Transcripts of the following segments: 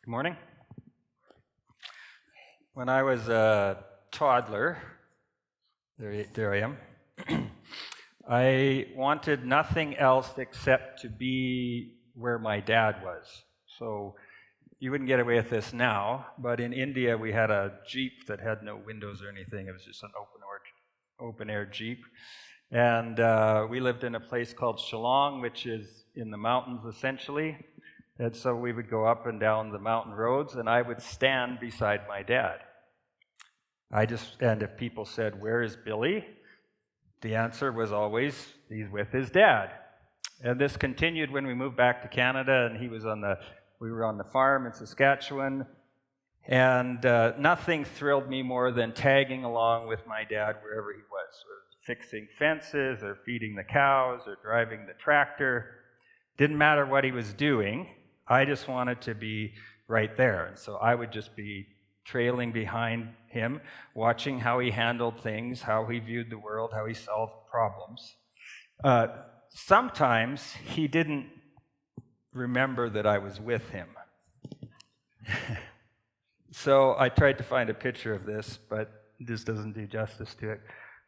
Good morning. When I was a toddler, there I am, I wanted nothing else except to be where my dad was. So you wouldn't get away with this now, but in India we had a Jeep that had no windows or anything. It was just an open-air Jeep. And we lived in a place called Shillong, which is in the mountains essentially. And so we would go up and down the mountain roads, and I would stand beside my dad. And if people said, "Where is Billy?" the answer was always, "He's with his dad." And this continued when we moved back to Canada, and we were on the farm in Saskatchewan. And nothing thrilled me more than tagging along with my dad wherever he was, fixing fences or feeding the cows or driving the tractor. Didn't matter what he was doing. I just wanted to be right there. And so I would just be trailing behind him, watching how he handled things, how he viewed the world, how he solved problems. Sometimes he didn't remember that I was with him. So I tried to find a picture of this, but this doesn't do justice to it.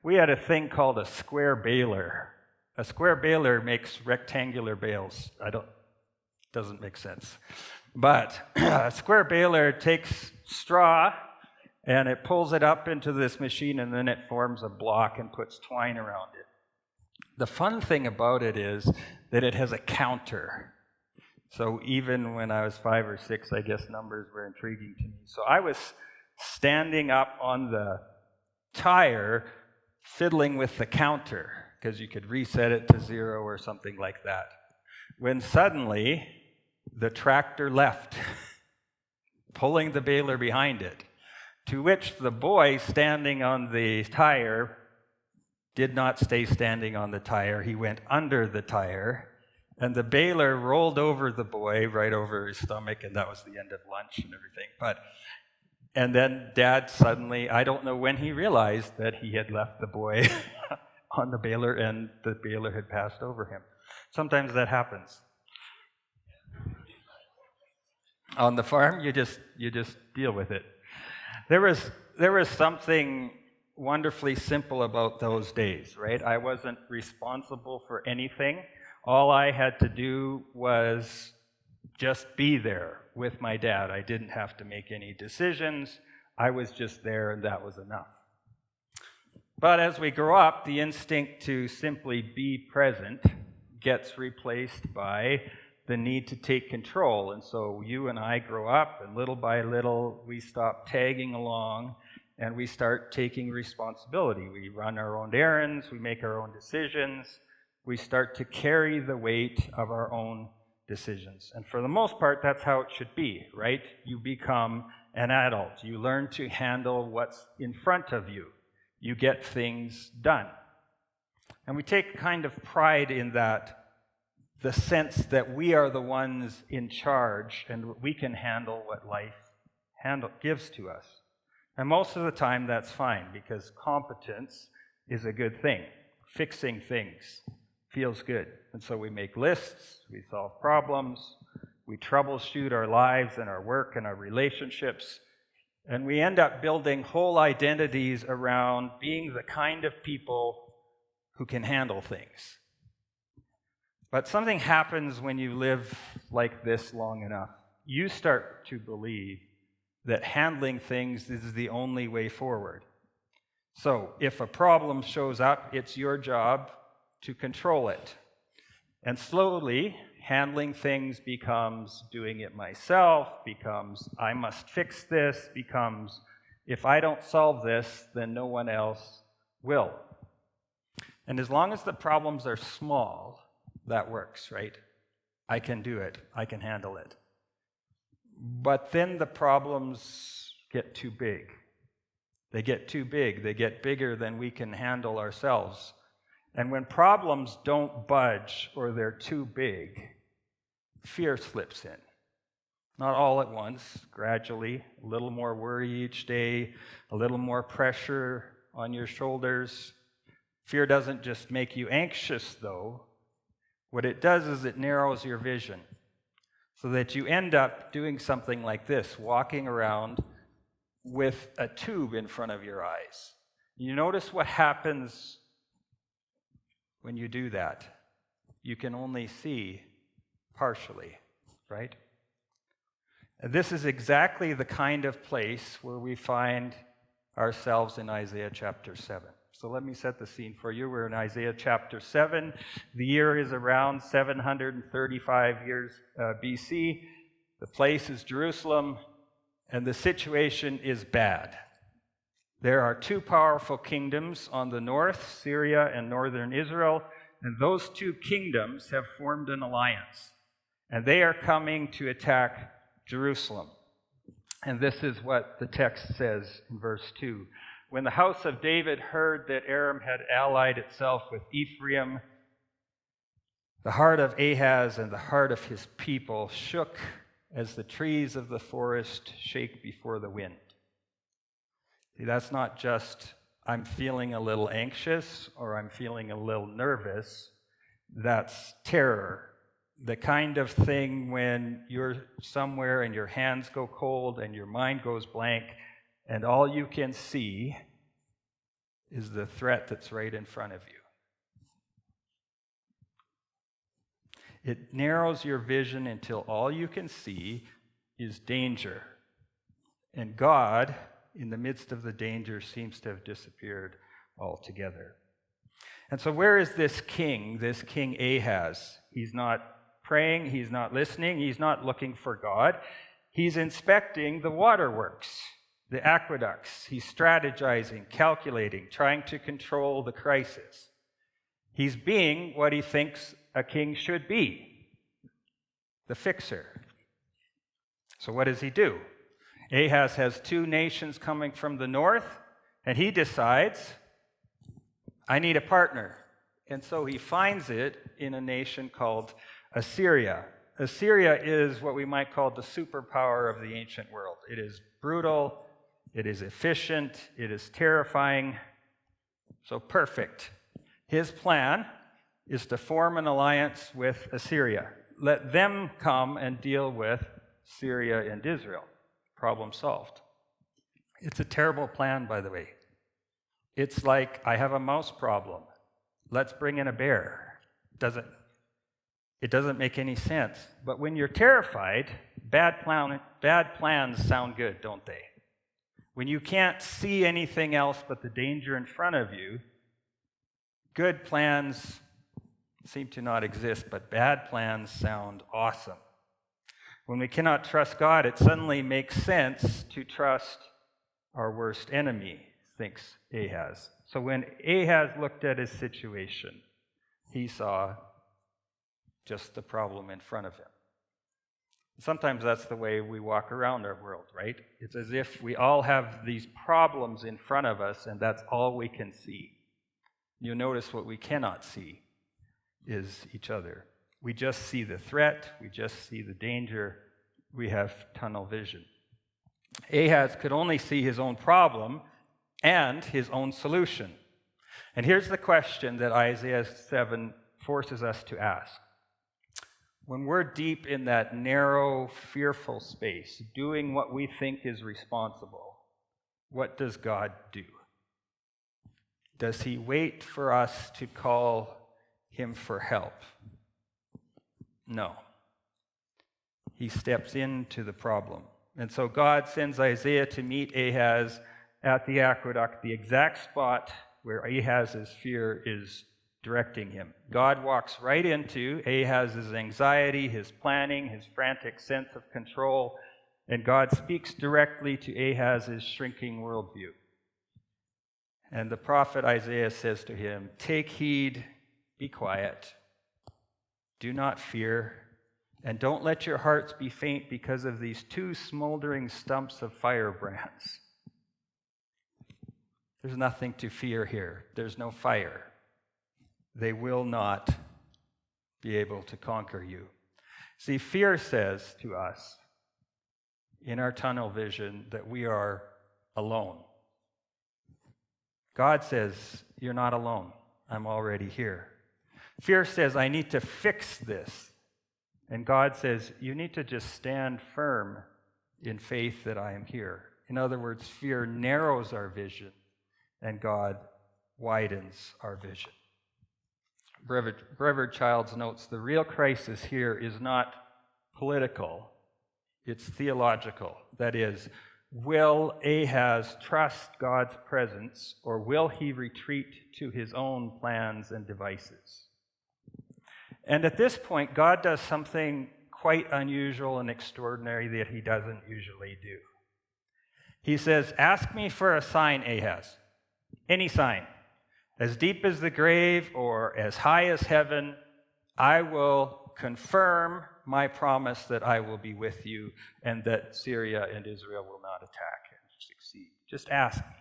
We had a thing called a square baler. A square baler makes rectangular bales. Doesn't make sense. But a square baler takes straw and it pulls it up into this machine, and then it forms a block and puts twine around it. The fun thing about it is that it has a counter. So even when I was 5 or 6, I guess numbers were intriguing to me. So I was standing up on the tire, fiddling with the counter, because you could reset it to 0 or something like that. When suddenly the tractor left, pulling the baler behind it, to which the boy standing on the tire did not stay standing on the tire. He went under the tire, and the baler rolled over the boy right over his stomach, and that was the end of lunch and everything. And then Dad suddenly, I don't know when he realized that he had left the boy on the baler and the baler had passed over him. Sometimes that happens. On the farm, you just deal with it. There was something wonderfully simple about those days, right? I wasn't responsible for anything. All I had to do was just be there with my dad. I didn't have to make any decisions. I was just there, and that was enough. But as we grow up, the instinct to simply be present gets replaced by the need to take control. And so you and I grow up, and little by little, we stop tagging along, and we start taking responsibility. We run our own errands, we make our own decisions, we start to carry the weight of our own decisions. And for the most part, that's how it should be, right? You become an adult. You learn to handle what's in front of you. You get things done. And we take kind of pride in that, the sense that we are the ones in charge and we can handle what life gives to us. And most of the time that's fine, because competence is a good thing. Fixing things feels good. And so we make lists, we solve problems, we troubleshoot our lives and our work and our relationships, and we end up building whole identities around being the kind of people who can handle things. But something happens when you live like this long enough. You start to believe that handling things is the only way forward. So if a problem shows up, it's your job to control it. And slowly, handling things becomes doing it myself, becomes I must fix this, becomes if I don't solve this, then no one else will. And as long as the problems are small, that works, right? I can do it. I can handle it. But then the problems get too big. They get too big. They get bigger than we can handle ourselves. And when problems don't budge or they're too big, fear slips in. Not all at once, gradually, a little more worry each day, a little more pressure on your shoulders. Fear doesn't just make you anxious, though. What it does is it narrows your vision. so that you end up doing something like this, walking around with a tube in front of your eyes. You notice what happens when you do that. You can only see partially, right? And this is exactly the kind of place where we find ourselves in Isaiah chapter 7. So let me set the scene for you. We're in Isaiah chapter 7. The year is around 735 years BC. The place is Jerusalem, and the situation is bad. There are two powerful kingdoms on the north, Syria and northern Israel, and those two kingdoms have formed an alliance, and they are coming to attack Jerusalem. And this is what the text says in verse 2. When the house of David heard that Aram had allied itself with Ephraim, the heart of Ahaz and the heart of his people shook as the trees of the forest shake before the wind. See, that's not just, I'm feeling a little anxious or I'm feeling a little nervous. That's terror. The kind of thing when you're somewhere and your hands go cold and your mind goes blank and all you can see is the threat that's right in front of you. It narrows your vision until all you can see is danger. And God, in the midst of the danger, seems to have disappeared altogether. And so where is this king Ahaz? He's not praying, he's not listening, he's not looking for God. He's inspecting the waterworks, the aqueducts. He's strategizing, calculating, trying to control the crisis. He's being what he thinks a king should be, the fixer. So what does he do? Ahaz has two nations coming from the north, and he decides, I need a partner. And so he finds it in a nation called Assyria. Assyria is what we might call the superpower of the ancient world. It is brutal, it is efficient, it is terrifying, so perfect. His plan is to form an alliance with Assyria. Let them come and deal with Syria and Israel. Problem solved. It's a terrible plan, by the way. It's like, I have a mouse problem. Let's bring in a bear. It doesn't make any sense. But when you're terrified, bad plans sound good, don't they? When you can't see anything else but the danger in front of you, good plans seem to not exist, but bad plans sound awesome. When we cannot trust God, it suddenly makes sense to trust our worst enemy, thinks Ahaz. So when Ahaz looked at his situation, he saw just the problem in front of him. Sometimes that's the way we walk around our world, right? It's as if we all have these problems in front of us, and that's all we can see. You'll notice what we cannot see is each other. We just see the threat, we just see the danger, we have tunnel vision. Ahaz could only see his own problem and his own solution. And here's the question that Isaiah 7 forces us to ask. When we're deep in that narrow, fearful space, doing what we think is responsible, what does God do? Does he wait for us to call him for help? No. He steps into the problem. And so God sends Isaiah to meet Ahaz at the aqueduct, the exact spot where Ahaz's fear is directing him. God walks right into Ahaz's anxiety, his planning, his frantic sense of control, and God speaks directly to Ahaz's shrinking worldview. And the prophet Isaiah says to him, "Take heed, be quiet, do not fear, and don't let your hearts be faint because of these two smoldering stumps of firebrands." There's nothing to fear here. There's no fire. They will not be able to conquer you. See, fear says to us in our tunnel vision that we are alone. God says, you're not alone. I'm already here. Fear says, I need to fix this. And God says, you need to just stand firm in faith that I am here. In other words, fear narrows our vision, and God widens our vision. Brevard Childs notes, the real crisis here is not political, it's theological. That is, will Ahaz trust God's presence, or will he retreat to his own plans and devices? And at this point, God does something quite unusual and extraordinary that he doesn't usually do. He says, ask me for a sign, Ahaz. Any sign. As deep as the grave or as high as heaven, I will confirm my promise that I will be with you and that Syria and Israel will not attack and succeed. Just ask me.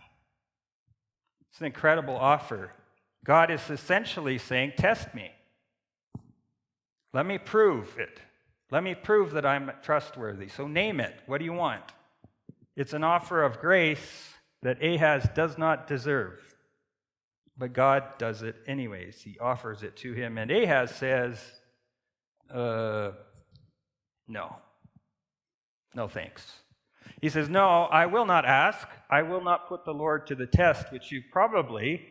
It's an incredible offer. God is essentially saying, test me. Let me prove it. Let me prove that I'm trustworthy. So name it. What do you want? It's an offer of grace that Ahaz does not deserve. But God does it anyways. He offers it to him. And Ahaz says, no. No thanks. He says, no, I will not ask. I will not put the Lord to the test, which you probably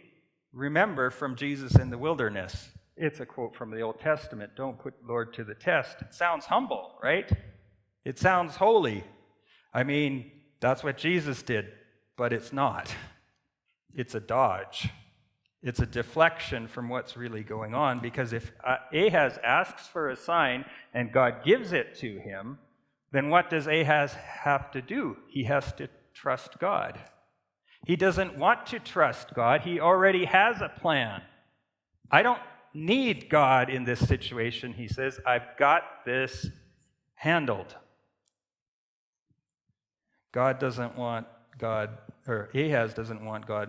remember from Jesus in the wilderness. It's a quote from the Old Testament. Don't put the Lord to the test. It sounds humble, right? It sounds holy. I mean, that's what Jesus did, but it's not. It's a dodge. It's a deflection from what's really going on, because if Ahaz asks for a sign and God gives it to him, then what does Ahaz have to do? He has to trust God. He doesn't want to trust God. He already has a plan. I don't need God in this situation, he says. I've got this handled. Ahaz doesn't want God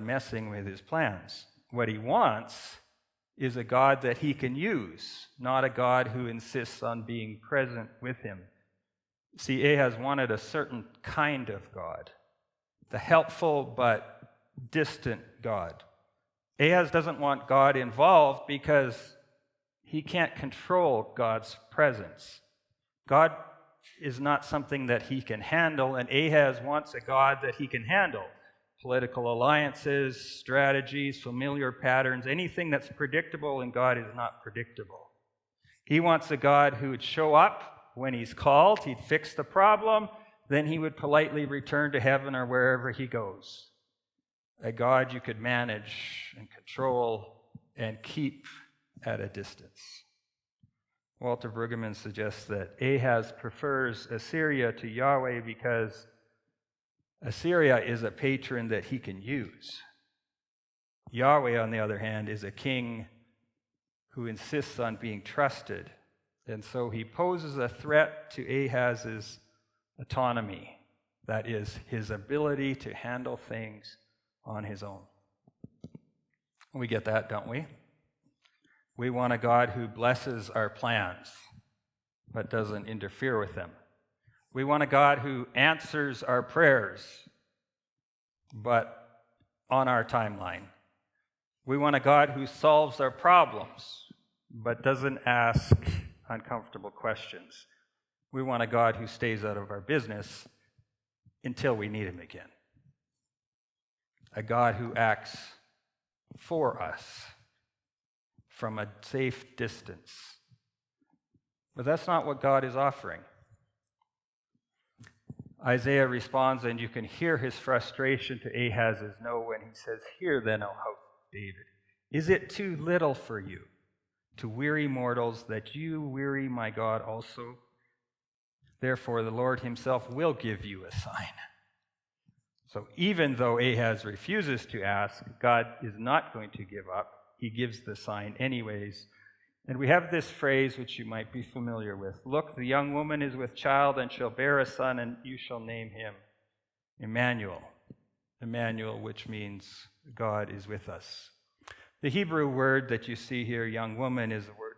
messing with his plans. What he wants is a God that he can use, not a God who insists on being present with him. See, Ahaz wanted a certain kind of God, the helpful but distant God. Ahaz doesn't want God involved because he can't control God's presence. God is not something that he can handle, and Ahaz wants a God that he can handle. Political alliances, strategies, familiar patterns, anything that's predictable in God is not predictable. He wants a God who would show up when he's called, he'd fix the problem, then he would politely return to heaven or wherever he goes. A God you could manage and control and keep at a distance. Walter Brueggemann suggests that Ahaz prefers Assyria to Yahweh because Assyria is a patron that he can use. Yahweh, on the other hand, is a king who insists on being trusted. And so he poses a threat to Ahaz's autonomy, that is, his ability to handle things on his own. We get that, don't we? We want a God who blesses our plans, but doesn't interfere with them. We want a God who answers our prayers, but on our timeline. We want a God who solves our problems, but doesn't ask uncomfortable questions. We want a God who stays out of our business until we need him again. A God who acts for us from a safe distance. But that's not what God is offering. Isaiah responds, and you can hear his frustration to Ahaz's no when he says, "Hear then, O house of David, is it too little for you to weary mortals that you weary my God also? Therefore the Lord himself will give you a sign." So even though Ahaz refuses to ask, God is not going to give up. He gives the sign anyways. And we have this phrase which you might be familiar with. "Look, the young woman is with child and shall bear a son, and you shall name him Emmanuel." Emmanuel, which means God is with us. The Hebrew word that you see here, young woman, is the word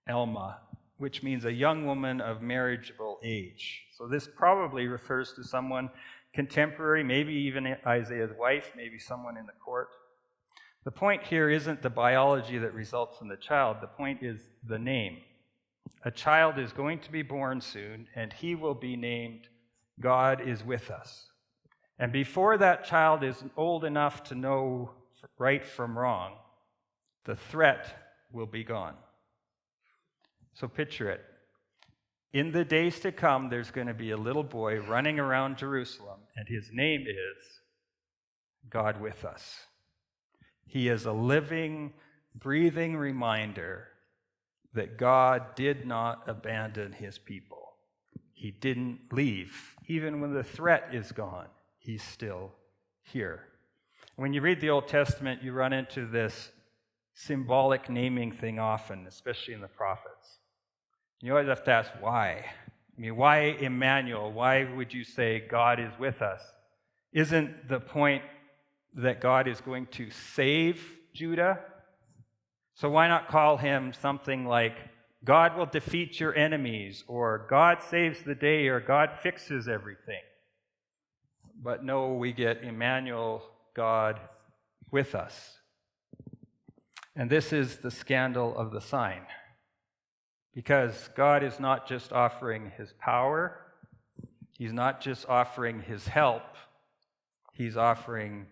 Elma, which means a young woman of marriageable age. So this probably refers to someone contemporary, maybe even Isaiah's wife, maybe someone in the court. The point here isn't the biology that results in the child. The point is the name. A child is going to be born soon, and he will be named God is with us. And before that child is old enough to know right from wrong, the threat will be gone. So picture it. In the days to come, there's going to be a little boy running around Jerusalem, and his name is God with us. He is a living, breathing reminder that God did not abandon his people. He didn't leave. Even when the threat is gone, he's still here. When you read the Old Testament, you run into this symbolic naming thing often, especially in the prophets. You always have to ask why. I mean, why Emmanuel? Why would you say God is with us? Isn't the point that God is going to save Judah? So why not call him something like God will defeat your enemies, or God saves the day, or God fixes everything? But no, we get Emmanuel, God with us. And this is the scandal of the sign. Because God is not just offering his power, he's not just offering his help, he's offering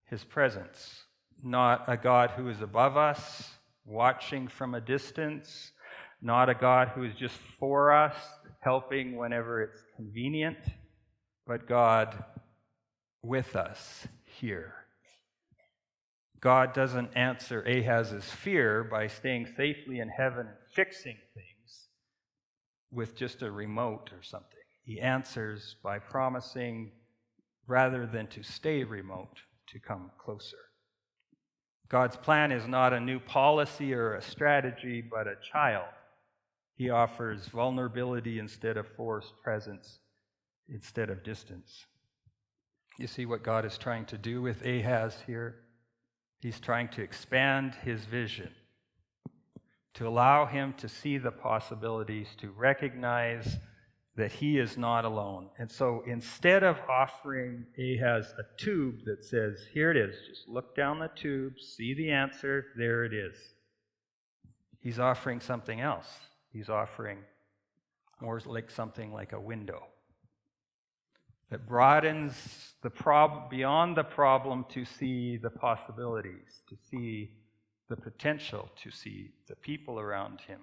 his presence. Not a God who is above us, watching from a distance, not a God who is just for us, helping whenever it's convenient, but God with us here. God doesn't answer Ahaz's fear by staying safely in heaven and fixing things with just a remote or something. He answers by promising, rather than to stay remote, to come closer. God's plan is not a new policy or a strategy, but a child. He offers vulnerability instead of forced presence, instead of distance. You see what God is trying to do with Ahaz here? He's trying to expand his vision, to allow him to see the possibilities, to recognize that he is not alone. And so instead of offering Ahaz a tube that says, here it is, just look down the tube, see the answer, there it is, he's offering something else. He's offering more like something like a window that broadens the beyond the problem to see the possibilities, to see the potential, to see the people around him,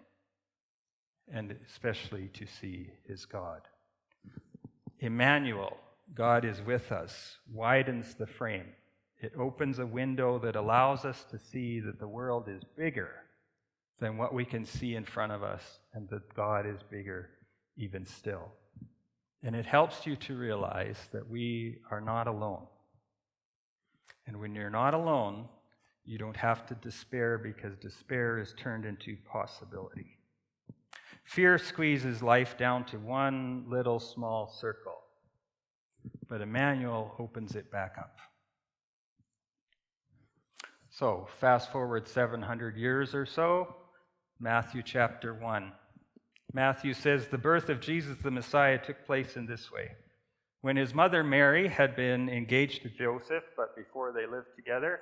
and especially to see his God. Emmanuel, God is with us, widens the frame. It opens a window that allows us to see that the world is bigger than what we can see in front of us, and that God is bigger even still. And it helps you to realize that we are not alone. And when you're not alone, you don't have to despair, because despair is turned into possibility. Fear squeezes life down to one little small circle, but Emmanuel opens it back up. So, fast forward 700 years or so, Matthew chapter 1. Matthew says, the birth of Jesus the Messiah took place in this way. When his mother Mary had been engaged to Joseph, but before they lived together,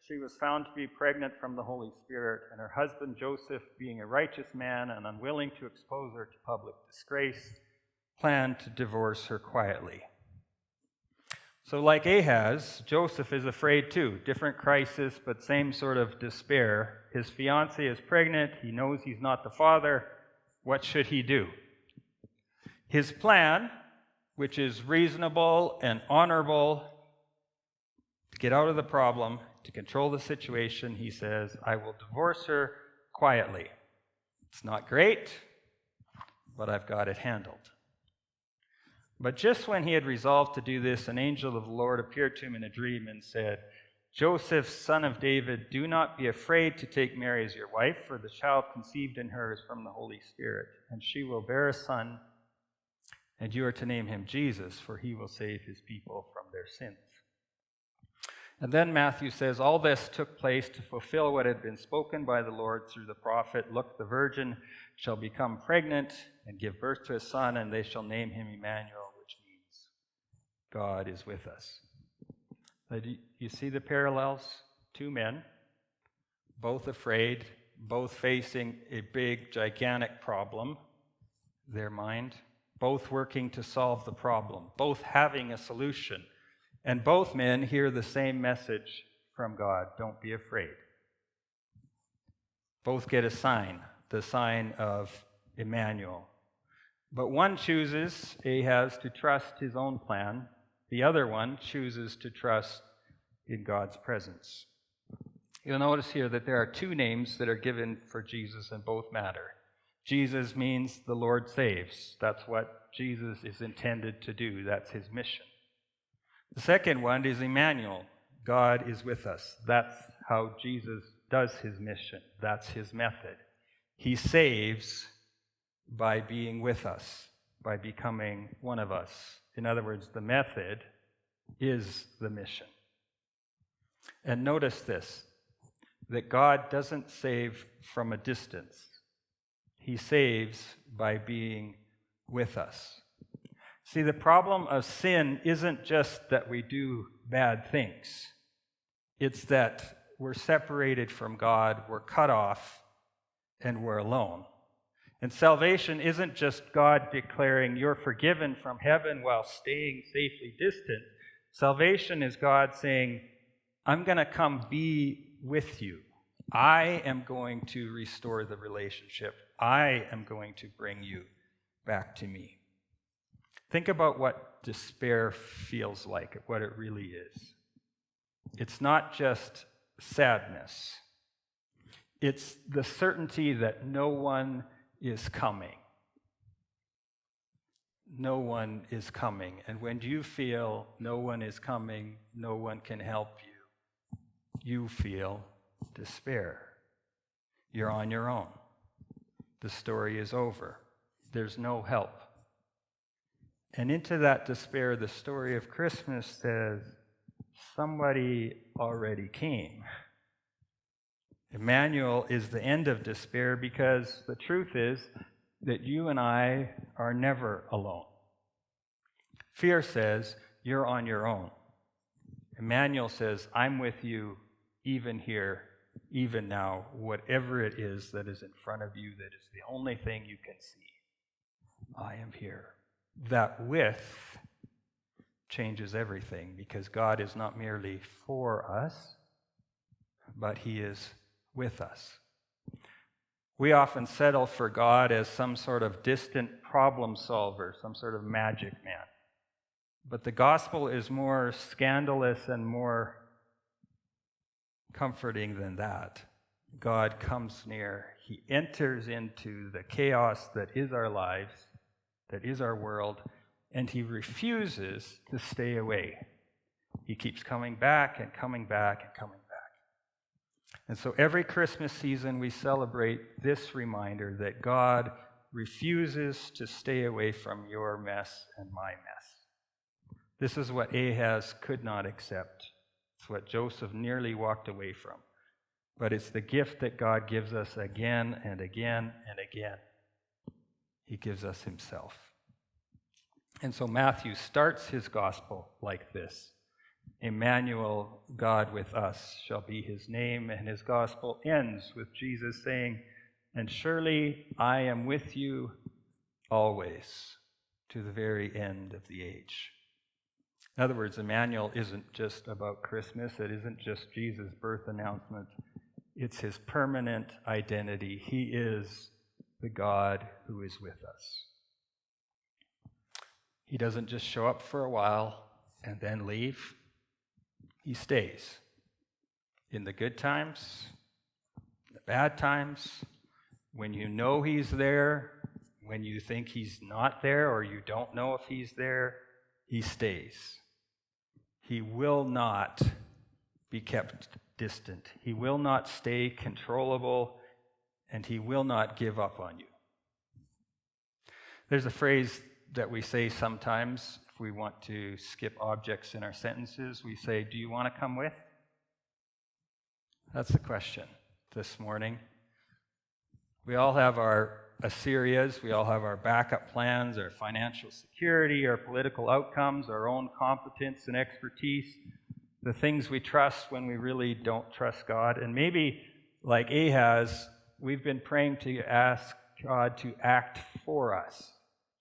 she was found to be pregnant from the Holy Spirit, and her husband Joseph, being a righteous man and unwilling to expose her to public disgrace, planned to divorce her quietly. So like Ahaz, Joseph is afraid too. Different crisis, but same sort of despair. His fiancée is pregnant. He knows he's not the father. What should he do? His plan, which is reasonable and honorable, to get out of the problem, to control the situation, he says, I will divorce her quietly. It's not great, but I've got it handled. But just when he had resolved to do this, an angel of the Lord appeared to him in a dream and said, Joseph, son of David, do not be afraid to take Mary as your wife, for the child conceived in her is from the Holy Spirit, and she will bear a son, and you are to name him Jesus, for he will save his people from their sins. And then Matthew says, all this took place to fulfill what had been spoken by the Lord through the prophet. Look, the virgin shall become pregnant and give birth to a son, and they shall name him Emmanuel, which means God is with us. You see the parallels? Two men, both afraid, both facing a big, gigantic problem, their mind, both working to solve the problem, both having a solution. And both men hear the same message from God: don't be afraid. Both get a sign, the sign of Emmanuel. But one chooses, Ahaz, to trust his own plan. The other one chooses to trust in God's presence. You'll notice here that there are two names that are given for Jesus, and both matter. Jesus means the Lord saves. That's what Jesus is intended to do. That's his mission. The second one is Emmanuel. God is with us. That's how Jesus does his mission. That's his method. He saves by being with us, by becoming one of us. In other words, the method is the mission. And notice this, that God doesn't save from a distance. He saves by being with us. See, the problem of sin isn't just that we do bad things. It's that we're separated from God, we're cut off, and we're alone. And salvation isn't just God declaring you're forgiven from heaven while staying safely distant. Salvation is God saying, I'm going to come be with you. I am going to restore the relationship. I am going to bring you back to me. Think about what despair feels like, what it really is. It's not just sadness. It's the certainty that no one is coming. No one is coming. And when you feel no one is coming, no one can help you, you feel despair. You're on your own. The story is over. There's no help. And into that despair, the story of Christmas says, somebody already came. Emmanuel is the end of despair because the truth is that you and I are never alone. Fear says, you're on your own. Emmanuel says, I'm with you even here, even now, whatever it is that is in front of you that is the only thing you can see. I am here. That with changes everything because God is not merely for us, but he is with us. We often settle for God as some sort of distant problem solver, some sort of magic man. But the gospel is more scandalous and more comforting than that. God comes near. He enters into the chaos that is our lives, that is our world, and he refuses to stay away. He keeps coming back and coming back and coming back. And so every Christmas season we celebrate this reminder that God refuses to stay away from your mess and my mess. This is what Ahaz could not accept. It's what Joseph nearly walked away from. But it's the gift that God gives us again and again and again. He gives us himself. And so Matthew starts his gospel like this. Emmanuel, God with us, shall be his name, and his gospel ends with Jesus saying, and surely I am with you always to the very end of the age. In other words, Emmanuel isn't just about Christmas. It isn't just Jesus' birth announcement. It's his permanent identity. He is the God who is with us. He doesn't just show up for a while and then leave. He stays. In the good times, the bad times, when you know he's there, when you think he's not there or you don't know if he's there, he stays. He will not be kept distant. He will not stay controllable, and he will not give up on you. There's a phrase that we say sometimes if we want to skip objects in our sentences. We say, do you want to come with? That's the question this morning. We all have our Assyrias, we all have our backup plans, our financial security, our political outcomes, our own competence and expertise, the things we trust when we really don't trust God. And maybe, like Ahaz, we've been praying to ask God to act for us,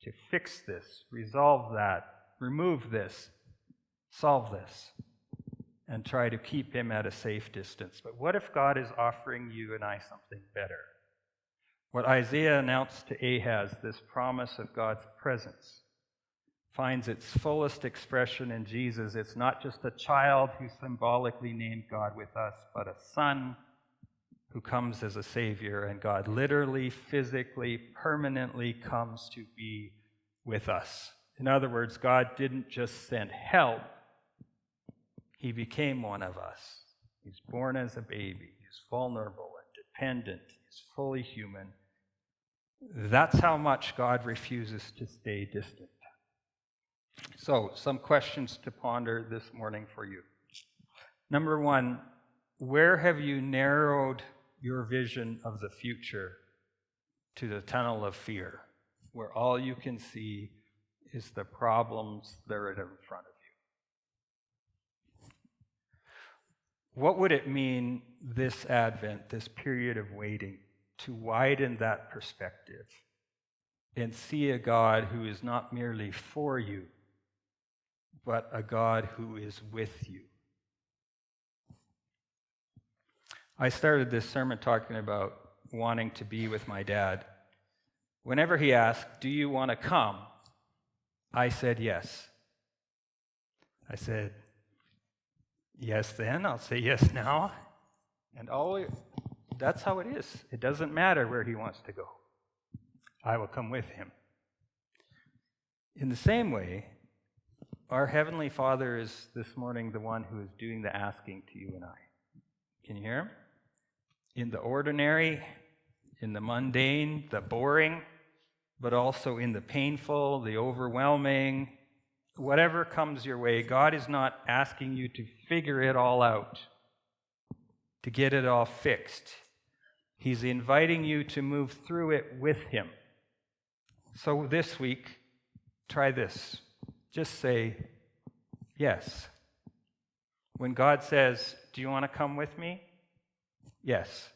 to fix this, resolve that, remove this, solve this, and try to keep him at a safe distance. But what if God is offering you and I something better? What Isaiah announced to Ahaz, this promise of God's presence, finds its fullest expression in Jesus. It's not just a child who symbolically named God with us, but a son who comes as a savior, and God literally, physically, permanently comes to be with us. In other words, God didn't just send help, he became one of us. He's born as a baby, he's vulnerable and dependent, he's fully human. That's how much God refuses to stay distant. So, some questions to ponder this morning for you. Number one, where have you narrowed your vision of the future to the tunnel of fear, where all you can see is the problems that are in front of you? What would it mean this Advent, this period of waiting, to widen that perspective and see a God who is not merely for you, but a God who is with you? I started this sermon talking about wanting to be with my dad. Whenever he asked, "Do you want to come?" I said yes. I said, yes then, I'll say yes now. And always, that's how it is. It doesn't matter where he wants to go. I will come with him. In the same way, our Heavenly Father is this morning the one who is doing the asking to you and I. Can you hear him? In the ordinary, in the mundane, the boring, but also in the painful, the overwhelming, whatever comes your way, God is not asking you to figure it all out, to get it all fixed. He's inviting you to move through it with him. So this week, try this. Just say yes. When God says, "Do you want to come with me?" Yes.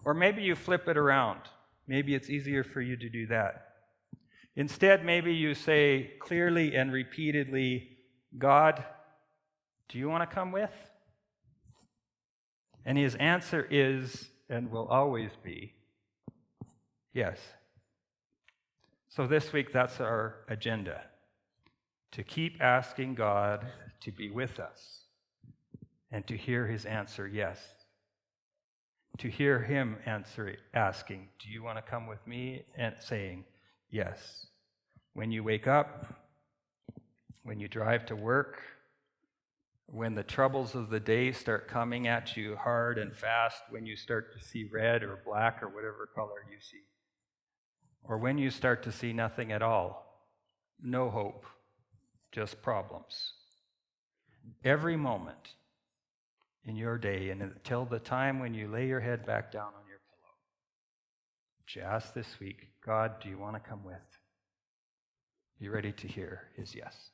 Or maybe you flip it around. Maybe it's easier for you to do that. Instead, maybe you say clearly and repeatedly, "God, do you want to come with?" And his answer is, and will always be, yes. So this week, that's our agenda. To keep asking God to be with us and to hear his answer, yes. To hear him asking, "Do you want to come with me?" and saying, yes. When you wake up, when you drive to work, when the troubles of the day start coming at you hard and fast, when you start to see red or black or whatever color you see, or when you start to see nothing at all, no hope, just problems. Every moment in your day and until the time when you lay your head back down on your pillow, you ask this week, "God, do you want to come with?" You ready to hear his yes?